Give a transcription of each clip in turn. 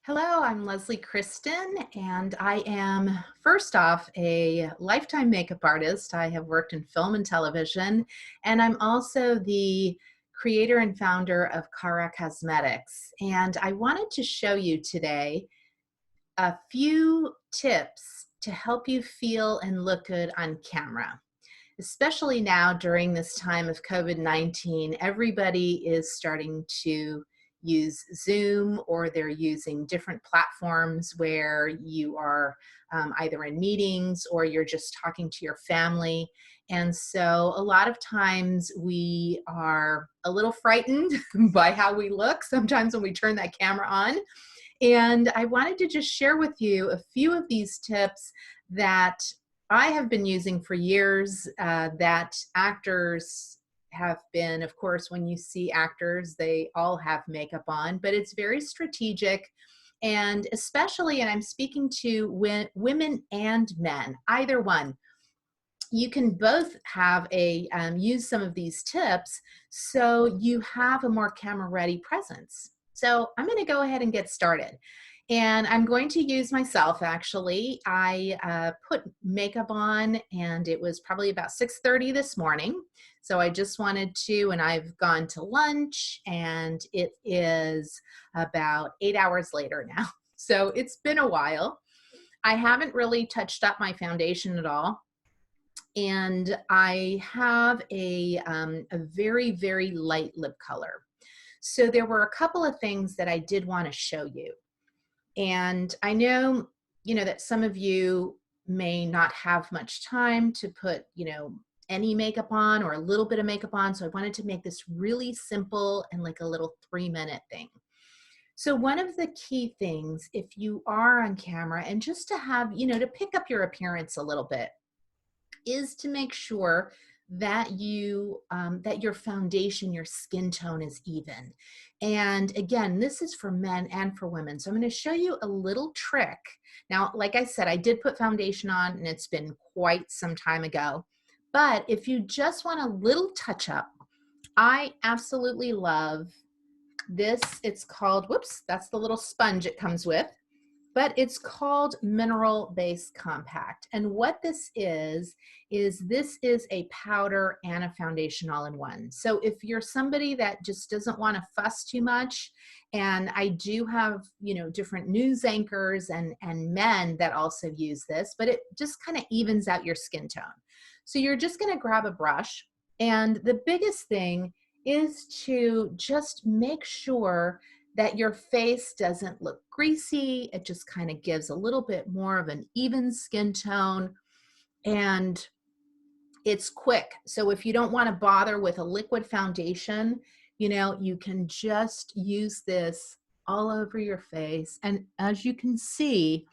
Hello, I'm Leslie Christin, and I am, first off, a lifetime makeup artist. I have worked in film and television, and I'm also the creator and founder of CARA Cosmetics. And I wanted to show you today a few tips to help you feel and look good on camera. Especially now during this time of COVID-19, everybody is starting to use Zoom, or they're using different platforms where you are either in meetings or you're just talking to your family. And so a lot of times we are a little frightened by how we look sometimes when we turn that camera on. And I wanted to just share with you a few of these tips that I have been using for years, that actors have been. Of course, when you see actors, they all have makeup on, but it's very strategic. And especially, and I'm speaking to women and men, either one, you can both have use some of these tips so you have a more camera ready presence. So I'm going to go ahead and get started. And I'm going to use myself, actually. I put makeup on, and it was probably about 6:30 this morning. So I just wanted to, and I've gone to lunch, and it is about 8 hours later now. So it's been a while. I haven't really touched up my foundation at all. And I have a very, very light lip color. So there were a couple of things that I did want to show you. And I know, that some of you may not have much time to put, any makeup on or a little bit of makeup on. So I wanted to make this really simple and like a little 3-minute thing. So one of the key things, if you are on camera, and just to have, to pick up your appearance a little bit, is to make sure that that your foundation, your skin tone is even. And again, this is for men and for women. So I'm going to show you a little trick. Now, like I said, I did put foundation on, and it's been quite some time ago. But if you just want a little touch up, I absolutely love this. It's called, whoops, that's the little sponge it comes with. But it's called Mineral Base Compact. And what this is this is a powder and a foundation all in one. So if you're somebody that just doesn't want to fuss too much, and I do have, different news anchors and men that also use this, but it just kind of evens out your skin tone. So you're just going to grab a brush. And the biggest thing is to just make sure that your face doesn't look greasy. It just kind of gives a little bit more of an even skin tone, and it's quick. So if you don't want to bother with a liquid foundation, you can just use this all over your face. And as you can see,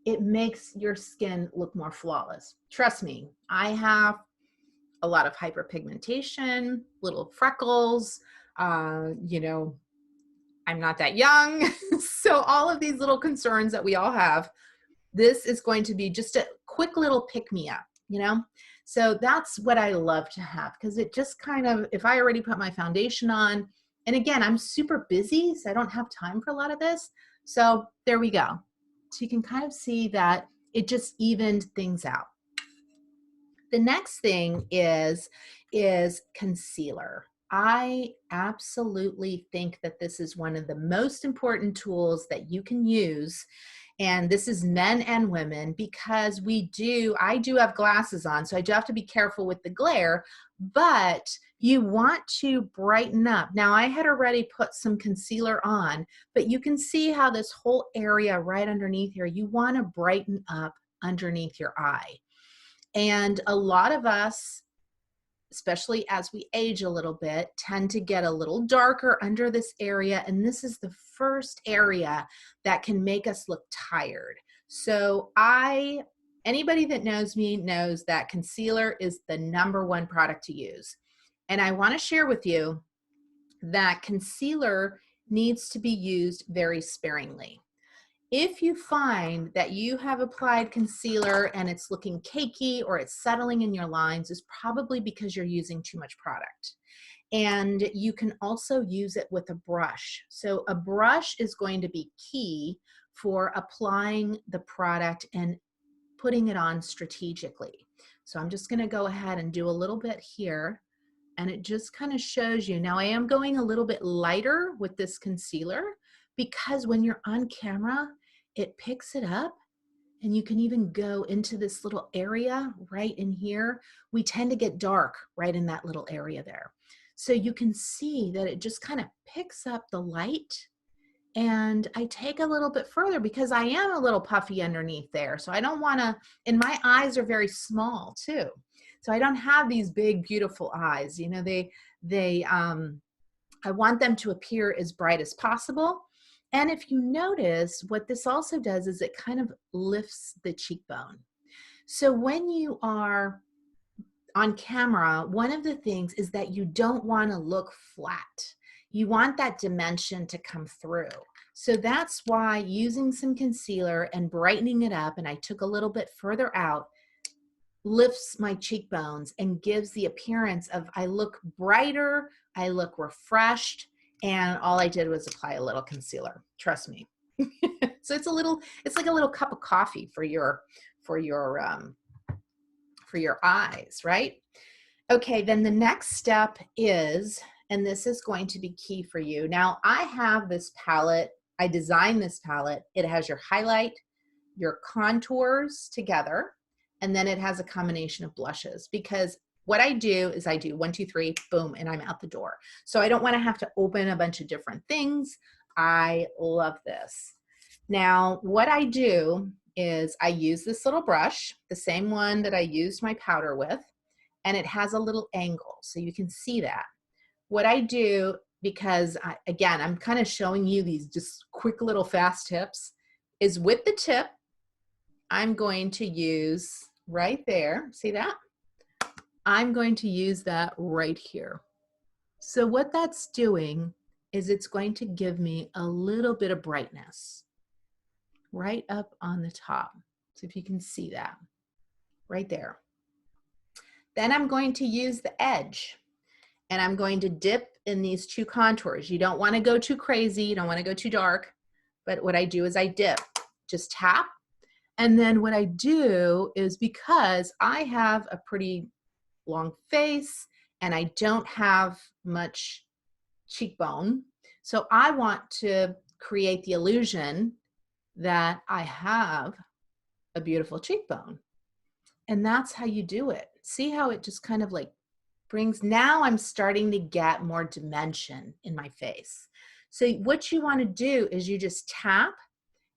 it makes your skin look more flawless. Trust me, I have a lot of hyperpigmentation, little freckles, I'm not that young. So all of these little concerns that we all have, this is going to be just a quick little pick-me-up, So that's what I love to have, because it just kind of, if I already put my foundation on, and again, I'm super busy, so I don't have time for a lot of this. So there we go. So you can kind of see that it just evened things out. The next thing is concealer. I absolutely think that this is one of the most important tools that you can use. And this is men and women, because I do have glasses on, so I do have to be careful with the glare, but you want to brighten up. Now, I had already put some concealer on, but you can see how this whole area right underneath here, you want to brighten up underneath your eye. And a lot of us, especially as we age a little bit, tend to get a little darker under this area. And this is the first area that can make us look tired. So anybody that knows me knows that concealer is the #1 product to use. And I want to share with you that concealer needs to be used very sparingly. If you find that you have applied concealer and it's looking cakey or it's settling in your lines, it's probably because you're using too much product. And you can also use it with a brush. So a brush is going to be key for applying the product and putting it on strategically. So I'm just going to go ahead and do a little bit here, and it just kind of shows you. Now I am going a little bit lighter with this concealer because when you're on camera, it picks it up. And you can even go into this little area right in here. We tend to get dark right in that little area there. So you can see that it just kind of picks up the light. And I take a little bit further because I am a little puffy underneath there. So I don't want to, and my eyes are very small too. So I don't have these big, beautiful eyes. You know, I want them to appear as bright as possible. And if you notice, what this also does is it kind of lifts the cheekbone. So when you are on camera, one of the things is that you don't want to look flat. You want that dimension to come through. So that's why using some concealer and brightening it up, and I took a little bit further out, lifts my cheekbones and gives the appearance of I look brighter, I look refreshed, and all I did was apply a little concealer. Trust me. So it's like a little cup of coffee for your eyes, right? Okay, then the next step is, and this is going to be key for you. Now I have this palette, I designed this palette. It has your highlight, your contours together, and then it has a combination of blushes, because what I do is I do 1, 2, 3, boom, and I'm out the door. So I don't want to have to open a bunch of different things. I love this. Now, what I do is I use this little brush, the same one that I used my powder with, and it has a little angle, so you can see that. What I do, because again, I'm kind of showing you these just quick little fast tips, is with the tip, I'm going to use right there, see that? I'm going to use that right here. So what that's doing is it's going to give me a little bit of brightness right up on the top. So if you can see that right there. Then I'm going to use the edge, and I'm going to dip in these 2 contours. You don't want to go too crazy. You don't want to go too dark. But what I do is I dip, just tap. And then what I do is, because I have a pretty long face and I don't have much cheekbone, so I want to create the illusion that I have a beautiful cheekbone. And that's how you do it. See how it just kind of like brings, now I'm starting to get more dimension in my face. So what you want to do is you just tap,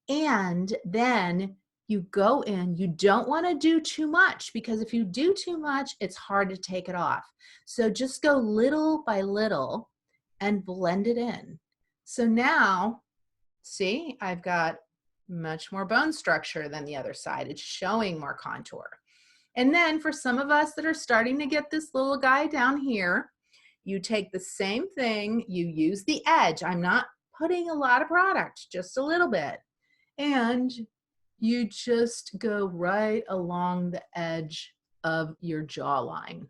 and then you go in. You don't want to do too much, because if you do too much, it's hard to take it off. So just go little by little and blend it in. So now, see, I've got much more bone structure than the other side. It's showing more contour. And then for some of us that are starting to get this little guy down here, you take the same thing, you use the edge. I'm not putting a lot of product, just a little bit. And you just go right along the edge of your jawline.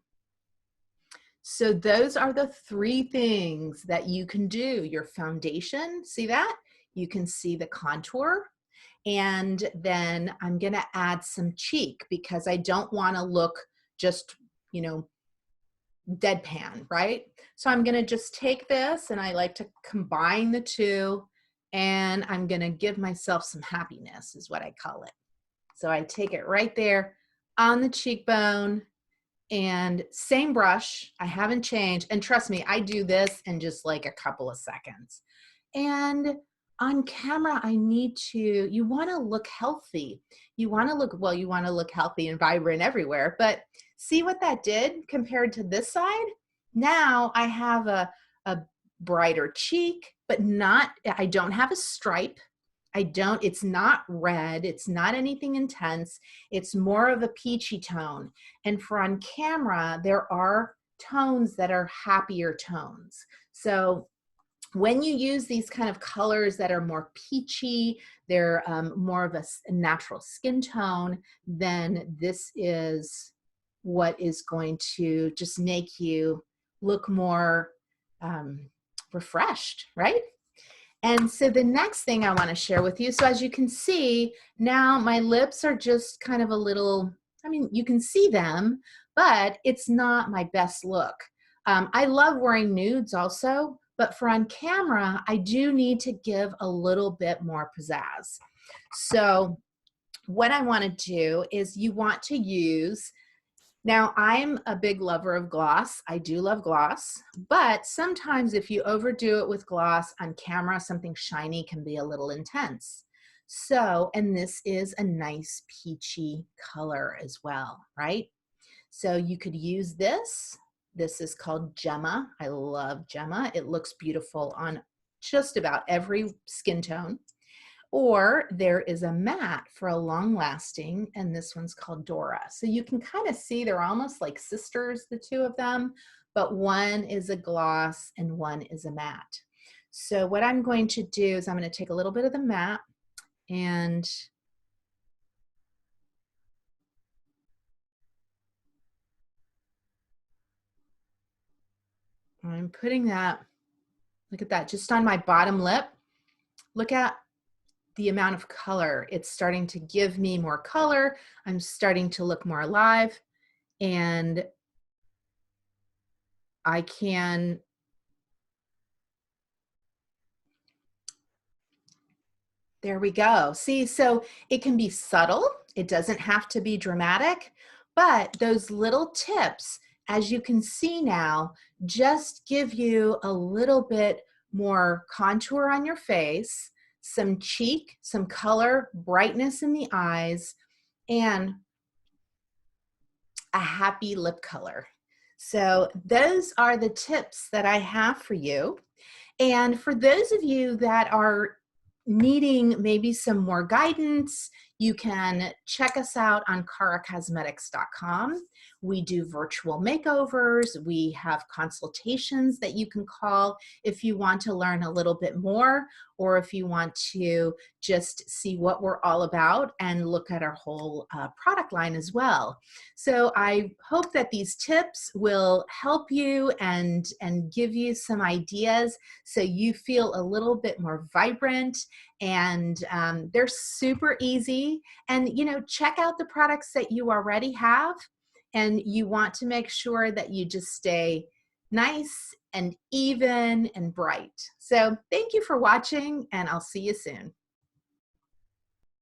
So those are the 3 things that you can do. Your foundation, see that? You can see the contour. And then I'm going to add some cheek, because I don't want to look just, you know, deadpan, right? So I'm going to just take this, and I like to combine the 2, and I'm going to give myself some happiness, is what I call it. So I take it right there on the cheekbone, and same brush. I haven't changed. And trust me, I do this in just like a couple of seconds. And on camera, you want to look healthy. You want to look healthy and vibrant everywhere. But see what that did compared to this side? Now I have a brighter cheek, but I don't have a stripe. It's not red. It's not anything intense. It's more of a peachy tone. And for on camera, there are tones that are happier tones. So when you use these kind of colors that are more peachy, they're more of a natural skin tone, then this is what is going to just make you look more refreshed, right? And so the next thing I want to share with you, so as you can see, now my lips are just kind of a little, I mean, you can see them, but it's not my best look. I love wearing nudes also, but for on camera, I do need to give a little bit more pizzazz. So what I want to do is you want to use, now I'm a big lover of gloss. I do love gloss, but sometimes if you overdo it with gloss on camera, something shiny can be a little intense. So, and this is a nice peachy color as well, right? So you could use this. This is called Gemma. I love Gemma. It looks beautiful on just about every skin tone. Or there is a matte for a long lasting, and this one's called Dora. So you can kind of see they're almost like sisters, the two of them, but one is a gloss and one is a matte. So what I'm going to do is I'm going to take a little bit of the matte and I'm putting that, look at that, just on my bottom lip. Look at the amount of color. It's starting to give me more color. I'm starting to look more alive, and I can, there we go. See, so it can be subtle. It doesn't have to be dramatic, but those little tips, as you can see now, just give you a little bit more contour on your face, some cheek, some color, brightness in the eyes, and a happy lip color. So those are the tips that I have for you. And for those of you that are needing maybe some more guidance, you can check us out on caracosmetics.com. We do virtual makeovers. We have consultations that you can call if you want to learn a little bit more, or if you want to just see what we're all about and look at our whole product line as well. So I hope that these tips will help you and give you some ideas so you feel a little bit more vibrant. And they're super easy. And, you know, check out the products that you already have. And you want to make sure that you just stay nice and even and bright. So thank you for watching, and I'll see you soon.